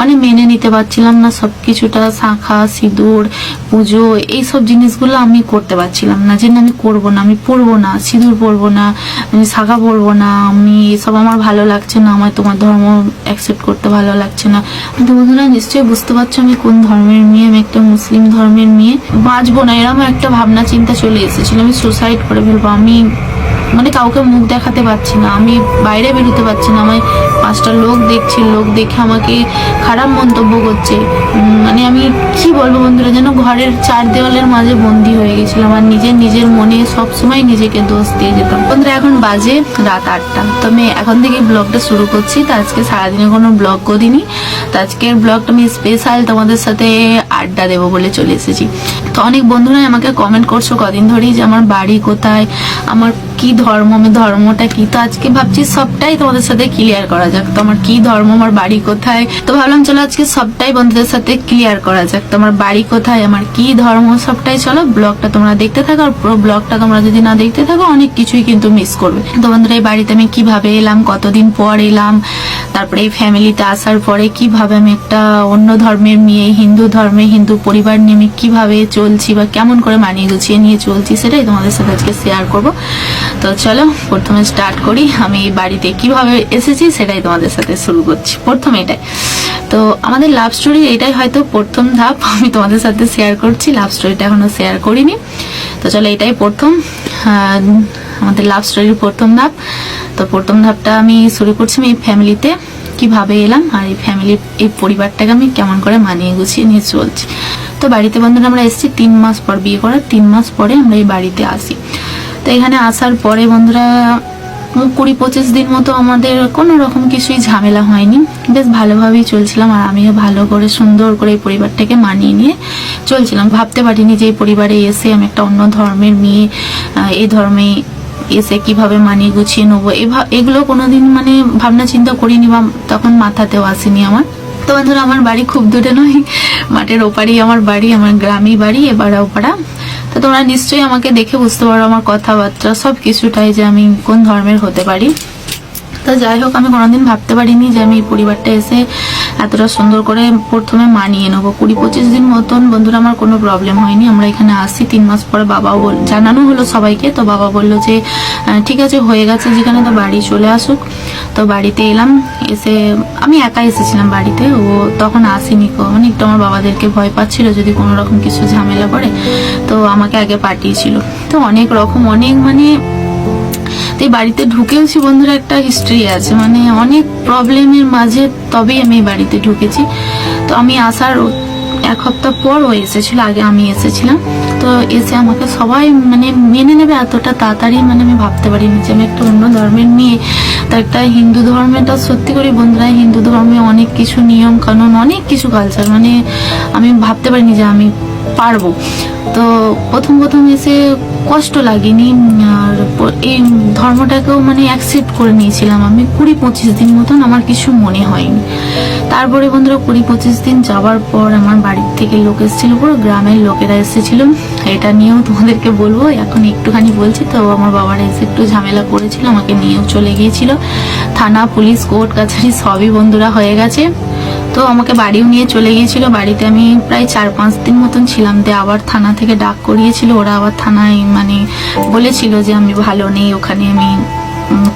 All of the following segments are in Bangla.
মানে মেনে নিতে পারছিলাম না সবকিছুটা, শাঁখা সিঁদুর পুজো এইসব জিনিসগুলো আমি করতে পারছিলাম না, যে না আমি করবো না, আমি পরবো না, সিঁদুর পরবো না, আমি শাঁখা পরবো না, আমি এসব আমার ভালো লাগছে না, আমার তোমার ধর্ম অ্যাকসেপ্ট করতে ভালো লাগছে না। তো বন্ধুরা নিশ্চয়ই বুঝতে পারছো আমি কোন ধর্মের মেয়ে, আমি একটা মুসলিম ধর্মের মেয়ে, বাঁচবো না এরকম একটা ভাবনা চিন্তা চলে এসেছিল, আমি সুসাইড করে ফেলবো, আমি মানে কাউকে মুখ দেখাতে পারছি না, আমি বাইরে বেরোতে পারছি না, আমায় 5টা লোক দেখছে, লোক দেখে আমাকে খারাপ মন্তব্য করছে, মানে আমি কি বলবো বন্ধুরা, যেন ঘরের 4 দেওয়ালের মাঝে বন্দি হয়ে গেছিলাম, আর নিজের মনে সবসময় নিজেকে দোষ দিয়ে যেতাম। বন্ধুরা এখন বাজে রাত 8টা, তো আমি এখন থেকে ব্লগটা শুরু করছি। তো আজকে সারাদিনে কোনো ব্লগ করিনি, তো আজকের ব্লগটা আমি স্পেশাল তোমাদের সাথে আড্ডা দেবো বলে চলে এসেছি। তো অনেক বন্ধুরাই আমাকে কমেন্ট করছো কদিন ধরেই যে আমার বাড়ি কোথায়, আমার কি ধর্ম, আমি ধর্মটা কি। তো আজকে ভাবছি সবটাই তোমাদের সাথে ক্লিয়ার করা যাক, তো আমার কি ধর্ম, আমার বাড়ি কোথায়। তো ভাবলাম চলো আজকে সবটাই বন্ধুদের সাথে ক্লিয়ার করা যাক, তো আমার বাড়ি কোথায়, আমার কি ধর্ম, সবটাই চলো ব্লগটা তোমরা দেখতে থাকো। আর পুরো ব্লগটা তোমরা যদি না দেখতে থাকো অনেক কিছুই কিন্তু মিস করবে। তো বন্ধুরা এই বাড়িতে আমি কিভাবে এলাম, কতদিন পর এলাম, তারপরে এই ফ্যামিলিতে আসার পরে কিভাবে আমি একটা অন্য ধর্মের মেয়ে, হিন্দু ধর্মে হিন্দু পরিবার নিয়ে আমি কিভাবে চলছি বা কেমন করে মানিয়ে গুছিয়ে নিয়ে চলছি, সেটাই তোমাদের সাথে আজকে শেয়ার করব। তো চলো প্রথমে স্টার্ট করি, আমি এই বাড়িতে কিভাবে এসেছি সেটাই তোমাদের সাথে শুরু করছি। প্রথম এটাই তো আমাদের লাভ স্টোরি, এটাই হয়তো প্রথম ধাপ আমি তোমাদের সাথে শেয়ার করছি, লাভ স্টোরিটা এখনো শেয়ার করিনি। তো চলো এটাই প্রথম আমাদের লাভ স্টোরির প্রথম ধাপ। তো প্রথম ধাপটা আমি শুরু করছি আমি এই ফ্যামিলিতে কিভাবে এলাম, আর এই ফ্যামিলির এই পরিবারটাকে আমি কেমন করে মানিয়ে গুছিয়ে নিয়ে চলছি। তো বাড়িতে বন্ধুরা আমরা এসেছি 3 মাস পর, বিয়ে করার 3 মাস পরে আমরা এই বাড়িতে আসি। তো এখানে আসার পরে বন্ধুরা 20-25 দিন মতো আমাদের কোনো রকম কিছুই ঝামেলা হয়নি, বেশ ভালোভাবেই চলছিলাম, আর আমিও ভালো করে সুন্দর করে এই পরিবারটাকে মানিয়ে নিয়ে চলছিলাম। ভাবতে পারিনি যে এই পরিবারে এসে আমি একটা অন্য ধর্মের মেয়ে, এই ধর্মে এসে কিভাবে মানিয়ে গুছিয়ে নেবো, এগুলো কোনোদিন মানে ভাবনা চিন্তা করিনি বা তখন মাথাতেও আসেনি আমার। তো বন্ধুরা আমার বাড়ি খুব দূরে নয়, মাঠের ওপারেই আমার বাড়ি, আমার গ্রামই বাড়ি, এবারে ওপাড়া। তো তোমরা নিশ্চয়ই আমাকে দেখে বুঝতে পারো আমার কথাবার্তা সব কিছুটাই যে আমি কোন ধর্মের হতে পারি। তো যাই হোক আমি কোনোদিন ভাবতে পারিনি যে আমি এই পরিবারটা এসে এতটা সুন্দর করে প্রথমে মানিয়ে নেবো। 20-25 দিন মতন বন্ধুরা আমার কোনো প্রবলেম হয়নি, আমরা এখানে আসি 3 মাস পরে। বাবাও জানানো হলো সবাইকে, তো বাবা বললো যে ঠিক আছে হয়ে গেছে যেখানে, তো বাড়ি চলে আসুক। তো বাড়িতে এলাম, এসে আমি একা এসেছিলাম বাড়িতে, ও তখন আসেনি, মানে একটু আমার বাবাদেরকে ভয় পাচ্ছিল যদি কোনো রকম কিছু ঝামেলা করে, তো আমাকে আগে পাঠিয়েছিল। তো অনেক রকম অনেক মানে তো এই বাড়িতে ঢুকেওছি বন্ধুরা একটা হিস্ট্রি আছে, মানে অনেক প্রবলেমের মাঝে তবেই আমি এই বাড়িতে ঢুকেছি। তো আমি আসার 1 সপ্তাহ পর ও এসেছিল, আগে আমি এসেছিলাম। তো এসে আমাকে সবাই মানে মেনে নেবে এতটা তাড়াতাড়ি, মানে আমি ভাবতে পারিনি যে আমি একটা অন্য ধর্মের মেয়ে। তো একটা হিন্দু ধর্মেটা সত্যি করে বন্ধুরা, হিন্দু ধর্মে অনেক কিছু নিয়ম কানুন, অনেক কিছু কালচার, মানে আমি ভাবতে পারিনি যে আমি পারবো। তো প্রথম এসে কষ্ট লাগেনি, আর এই ধর্মটাকেও মানে অ্যাকসেপ্ট করে নিয়েছিলাম আমি। 20-25 দিন মতন আমার কিছু মনে হয়নি। তারপরে বন্ধুরা 20-25 দিন যাওয়ার পর আমার বাড়ির থেকে লোক এসেছিল, পুরো গ্রামের লোকেরা এসেছিল। এটা নিয়েও তোমাদেরকে বলবো, এখন একটুখানি বলছি। তো আমার বাবারা এসে একটু ঝামেলা করেছিল, আমাকে নিয়েও চলে গিয়েছিল থানা, পুলিশ, কোর্ট কাছারি সবই বন্ধুরা হয়ে গেছে। তো আমাকে বাড়িও নিয়ে চলে গিয়েছিল, বাড়িতে আমি প্রায় 4-5 দিন মতন ছিলাম। দিয়ে আবার থানা থেকে ডাক করিয়েছিল, ওরা আবার থানায় মানে বলেছিল যে আমি ভালো নেই, ওখানে আমি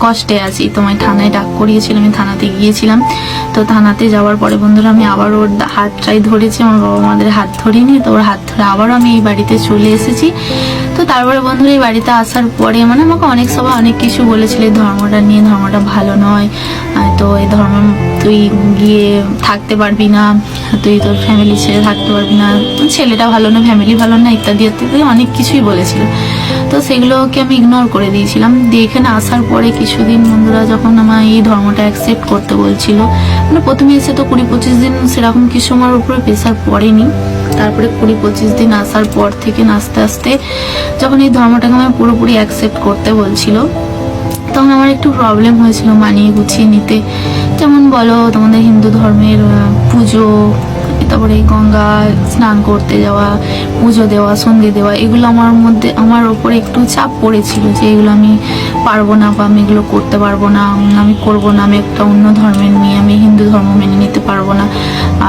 কষ্টে আছি, তোমায় থানায় ডাক করিয়েছিল, আমি থানাতে গিয়েছিলাম। তো থানাতে যাওয়ার পরে বন্ধুরা আমি আবার ওর হাতটাই ধরেছি, আমার বাবা মাদের হাত ধরিনি, তো ওর হাত ধরে আবারও আমি এই বাড়িতে চলে এসেছি। তো তারপরে বন্ধুরা এই বাড়িতে আসার পরে মানে আমাকে অনেক সবাই অনেক কিছু বলেছিল এই ধর্মটা নিয়ে, ধর্মটা ভালো নয়, তো এই ধর্ম তুই গিয়ে থাকতে পারবি না, তুই তোর ফ্যামিলি ছেড়ে থাকতে পারবি না, ছেলেটা ভালো না, ফ্যামিলি ভালো না, ইত্যাদি ইত্যাদি অনেক কিছুই বলেছিল। তো সেগুলোকে আমি ইগনোর করে দিয়েছিলাম। দিয়ে এখানে আসার পরে কিছুদিন বন্ধুরা যখন আমার এই ধর্মটা অ্যাকসেপ্ট করতে বলছিল, মানে প্রথমে এসে তো 20-25 দিন সেরকম কিছু আমার উপরে প্রেশার পড়েনি। তারপরে 20-25 দিন আসার পর থেকে আস্তে আস্তে যখন এই ধর্মটাকে আমার পুরোপুরি অ্যাকসেপ্ট করতে বলছিল, তখন আমার একটু প্রবলেম হয়েছিল মানিয়ে গুছিয়ে নিতে। যেমন বলো তোমাদের হিন্দু ধর্মের পুজো, তো তারপরে এই গঙ্গা স্নান করতে যাওয়া, পুজো দেওয়া, সন্ধে দেওয়া, এগুলো আমার ওপরে একটু চাপ পড়েছিল যে এগুলো আমি পারবো না, বা আমি এগুলো করতে পারবো না, আমি করবো না, আমি একটা অন্য ধর্মের মেয়ে, আমি হিন্দু ধর্ম মেনে নিতে পারবো না।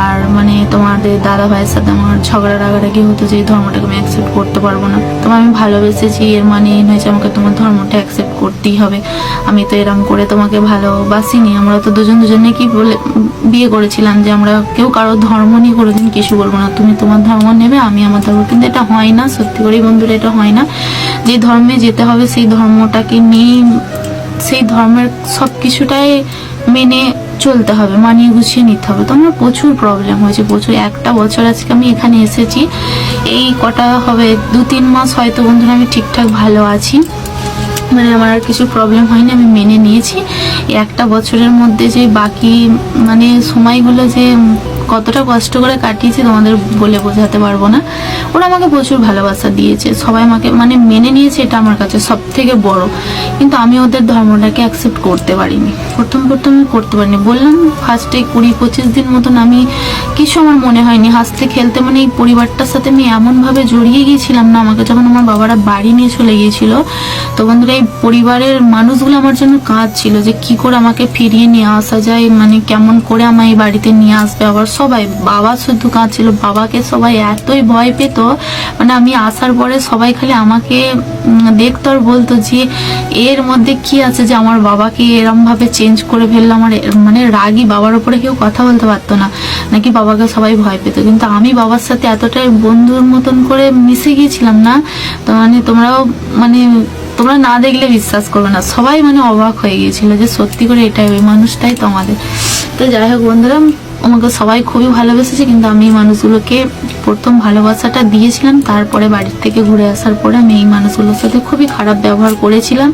আর মানে তোমাদের দাদা ভাইয়ের সাথে আমার ঝগড়া রাগারাগি হতো যে এই ধর্মটাকে আমি অ্যাকসেপ্ট করতে পারবো না। তোমার আমি ভালোবেসেছি, এর মানে এই নয় যে আমাকে তোমার ধর্মটা অ্যাকসেপ্ট করতেই হবে। আমি তো এরম করে তোমাকে ভালোবাসিনি, আমরা তো দুজনে কি বলে বিয়ে করেছিলাম যে আমরা কেউ কারো ধর্ম নিয়ে কোনোদিন কিছু বলবো না, তুমি তোমার ধর্ম নেবে, আমি আমার ধর্ম। কিন্তু এটা হয় না, সত্যি করে বন্ধুরা, এটা হয় না। যে ধর্মে যেতে হবে সেই ধর্মটাকে নিয়ে, সেই ধর্মের সব কিছুটাই মেনে চলতে হবে, মানিয়ে গুছিয়ে নিতে হবে। তো আমার প্রচুর প্রবলেম হয়েছে, প্রচুর। একটা বছর আজকে আমি এখানে এসেছি, এই কটা হবে 2-3 মাস হয়তো বন্ধুরা আমি ঠিকঠাক ভালো আছি, মানে আমার আর কিছু প্রবলেম হয়নি, আমি মেনে নিয়েছি। এই একটা বছরের মধ্যে যে বাকি মানে সময়গুলো যে কতটা কষ্ট করে কাটিয়েছি তোমাদের বলে বোঝাতে পারবো না। ওরা আমাকে প্রচুর ভালোবাসা দিয়েছে, সবাই আমাকে মানে মেনে নিয়েছে, এটা আমার কাছে সব থেকে বড়। কিন্তু আমি ওদের ধর্মটাকে অ্যাকসেপ্ট করতে পারিনি, প্রথম আমি করতে পারিনি। বললাম ফার্স্টে 20-25 দিন মতন আমি কিছু আমার মনে হয়নি, হাসতে খেলতে, মানে এই পরিবারটার সাথে আমি এমনভাবে জড়িয়ে গিয়েছিলাম না। আমাকে যখন আমার বাবারা বাড়ি নিয়ে চলে গিয়েছিল, তো বন্ধুরা এই পরিবারের মানুষগুলো আমার জন্য কাঁদছিল যে কি করে আমাকে ফিরিয়ে নিয়ে আসা যায়, মানে কেমন করে আমার এই বাড়িতে নিয়ে আসবে। আবার সবাই, বাবা শুধু কাঁদছিল, বাবাকে সবাই এতই ভয় পেত, মানে আমি আসার পরে সবাই খালি আমাকে দেখতো আর বলতো যে এর মধ্যে কি আছে যে আমার বাবাকে এরম ভাবে চেঞ্জ করে ফেললো। আমার মানে রাগী, বাবার উপরে কেউ কথা বলতে পারতো না, নাকি বাবাকে সবাই ভয় পেত। কিন্তু আমি বাবার সাথে এতটাই বন্ধুর মতন করে মিশে গিয়েছিলাম না, তো মানে তোমরা না দেখলে বিশ্বাস করবে না, সবাই মানে অবাক হয়ে গিয়েছিল যে সত্যি করে এটাই ওই মানুষটাই তো আমাদের। তো যাই হোক বন্ধুরা, আমাকে সবাই খুবই ভালোবেসেছে, কিন্তু আমি এই মানুষগুলোকে প্রথম ভালোবাসাটা দিয়েছিলাম, তারপরে বাড়ির থেকে ঘুরে আসার পরে আমি এই মানুষগুলোর সাথে খুবই খারাপ ব্যবহার করেছিলাম,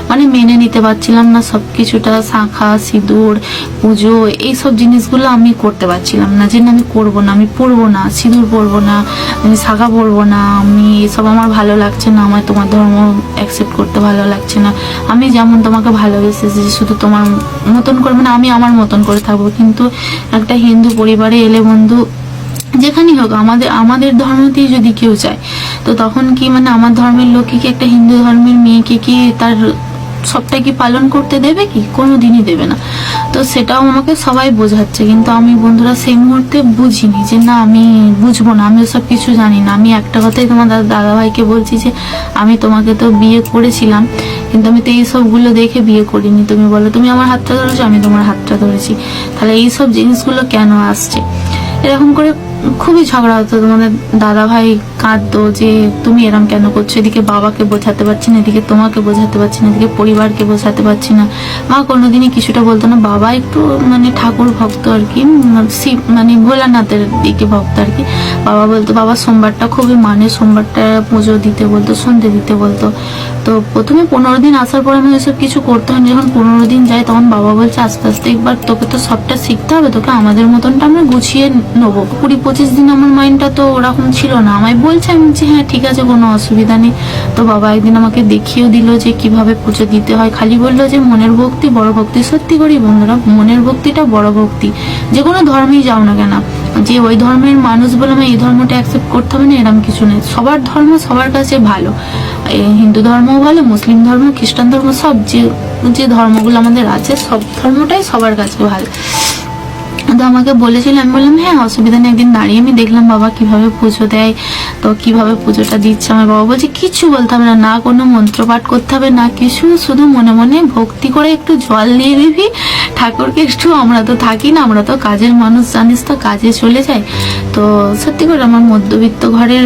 মানে মেনে নিতে পারছিলাম না সব কিছুটা। শাঁখা, সিঁদুর, পুজো, এইসব জিনিসগুলো আমি করতে পারছিলাম না, যে না আমি করবো না, আমি পরবো না, সিঁদুর পরবো না, আমি শাঁখা পরবো না, আমি এসব আমার ভালো লাগছে না, আমার তোমার ধর্ম অ্যাকসেপ্ট করতে ভালো লাগছে না, আমি যেমন তোমাকে ভালোবেসেছি শুধু তোমার মতন করে, মানে আমি আমার মতন করে থাকবো। কিন্তু একটা হিন্দু পরিবারে এলে বন্ধু, যেখানেই হোক, আমাদের ধর্মতেই যদি কেউ চায়, তো তখন কি মানে আমার ধর্মের লোককে কি একটা হিন্দু ধর্মের মেয়েকে কি তার সবটা কি পালন করতে দেবে? কি কোনোদিনই দেবে না। তো সেটাও আমাকে সবাই বোঝাচ্ছে, কিন্তু আমি বন্ধুরা সেই মুহূর্তে বুঝিনি যে না আমি বুঝবো না, আমি ওসব কিছু জানি না। আমি একটা কথাই তোমার দাদা ভাইকে বলছি যে আমি তোমাকে তো বিয়ে করেছিলাম, কিন্তু আমি তো এইসবগুলো দেখে বিয়ে করিনি। তুমি বলো, তুমি আমার হাতটা ধরেছো, আমি তোমার হাতটা ধরেছি, তাহলে এইসব জিনিসগুলো কেন আসছে? এরকম করে খুবই ঝগড়া হতো। তোমাদের দাদা ভাই কাঁদতো যে তুমি এরম কেন করছো, এদিকে বাবাকে বোঝাতে পারছি না, এদিকে তোমাকে বোঝাতে পারছি না, এদিকে পরিবারকে বোঝাতে পারছি না। মা কোনোদিনই কিছুটা বলতো না, বাবা একটু মানে ঠাকুর ভক্ত আর কি, মানে ভোলানাথের দিকে ভক্ত আর কি। বাবা বলতো, বাবা সোমবারটা খুবই মানে, সোমবারটা পুজো দিতে বলতো, সন্ধে দিতে বলতো। তো প্রথমে 15 দিন আসার পর আমি ওইসব কিছু করতে হয়নি। যখন 15 দিন যায় তখন বাবা বলছে আস্তে আস্তে একবার তোকে তো সবটা শিখতে হবে, তোকে আমাদের মতনটা আমরা গুছিয়ে নেবো। 20-25 দিন আমার মাইন্ডটা তো ওরকম ছিল না, আমায় বলছে, আমি বলছি হ্যাঁ ঠিক আছে, কোনো অসুবিধা নেই। তো বাবা একদিন আমাকে দেখিয়েও দিল যে কিভাবে পুজো দিতে হয়, খালি বললো যে মনের ভক্তি বড় ভক্তি। সত্যি করি বন্ধুরা, মনের ভক্তিটা বড় ভক্তি। যে কোনো ধর্মেই যাও না কেন, যে ওই ধর্মের মানুষ বলে আমি এই ধর্মটা অ্যাকসেপ্ট করতে হবে না এরকম কিছু নেই। সবার ধর্ম সবার কাছে ভালো, হিন্দু ধর্মও ভালো, মুসলিম ধর্ম, খ্রিস্টান ধর্ম, সব যে ধর্মগুলো আমাদের আছে সব ধর্মটাই সবার কাছে ভালো। তো আমাকে বলেছিল, আমি বললাম হ্যাঁ অসুবিধা নেই। একদিন দাঁড়িয়ে আমি দেখলাম বাবা কিভাবে পুজো দেয়, তো কিভাবে পুজোটা দিচ্ছে। আমার বাবা বলছে কিচ্ছু বলতে হবে না, না কোনো মন্ত্রপাঠ করতে হবে না কিছু, শুধু মনে মনে ভক্তি করে একটু জল দিয়ে দিবি ঠাকুরকে একটু। আমরা তো থাকি না, আমরা তো কাজের মানুষ, জানিস তো, কাজে চলে যায়। তো সত্যি করে আমার মধ্যবিত্ত ঘরের,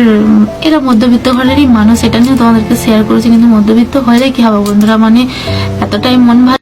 এরা মধ্যবিত্ত ঘরেরই মানুষ, এটা নিয়ে তোমাদেরকে শেয়ার করেছি। কিন্তু মধ্যবিত্ত হলে কি হবে বন্ধুরা, মানে এতটাই মন ভালো